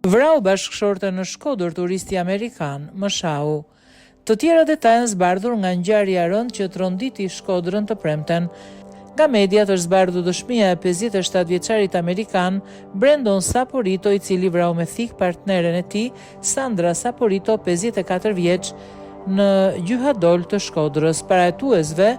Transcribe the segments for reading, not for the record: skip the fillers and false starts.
Vrau bashkëshorte në Shkodër turisti amerikan, Mëshau. Të tjera detaje zbardhur nga ngjarja e rëndë që tronditi Shkodrën të premten. Nga mediat është zbardhur dëshmia e 57 vjeçarit amerikan Brandon Saporito, i cili vrau me thik partneren e tij, Sandra Saporito, 54 vjeç, në Gjyhadol të Shkodrës. Para hetuesve,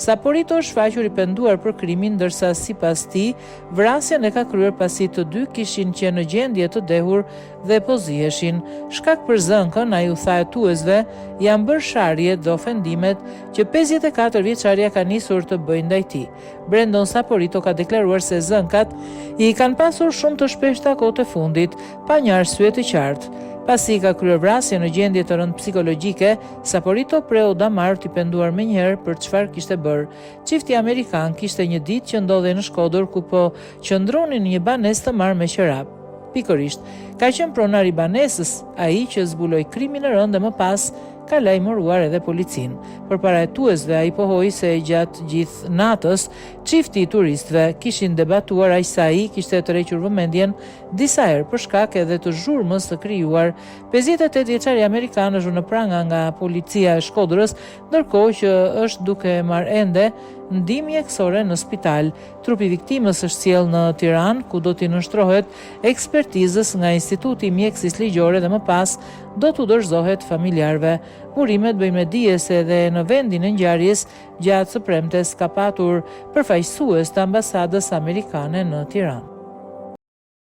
Saporito është faqur i penduar për krimin, ndërsa sipas tij, vrasjen e ka kryer pasi të dy kishin qenë në gjendje të dehur dhe po ziheshin. Shkak për zënkën, ai u tha hetuesve, janë bërë sharrje dhe ofendimet që 54 vjeçaria ka nisur të bëjnë ndaj tij. Brandon Saporito ka deklaruar se zënkat i kanë pasur shumë të shpeshta kohët e fundit, pa një arsye të qartë. Pasi ka kryer vrasje në gjendje të rëndë psikologjike, Saporito preu damar t'i penduar menjëherë për çfarë kishte bërë. Çifti amerikan kishte një ditë që ndodhej në Shkodër ku po qëndronin në një banesë të marrë me qerap. Pikërisht, ka qenë pronar i banesës ai që zbuloi krimin e rëndë dhe më pas ka lajmëruar edhe policinë. Përpara hetuesve, ai pohoi se gjatë gjithë natës çifti i turistëve kishin debatuar aq sa ai kishte tërhequr vëmendjen disa herë për shkak edhe të zhurmës të krijuar. 58 vjeçari amerikan është në pranga nga policia e Shkodrës, ndërkohë që është duke marrë ende ndihmë mjekësore në spital. Trupi i viktimës është sjellë në Tiranë, ku do t'i nënshtrohet ekspertizës nga Instituti i Mjekësisë Ligjore dhe më pas do t'u dorëzohet familjarëve. Burimet bëjnë me dije se edhe në vendin e ngjarjes gjatë së premtes ka patur përfaqësues të ambasadës amerikane në Tiranë.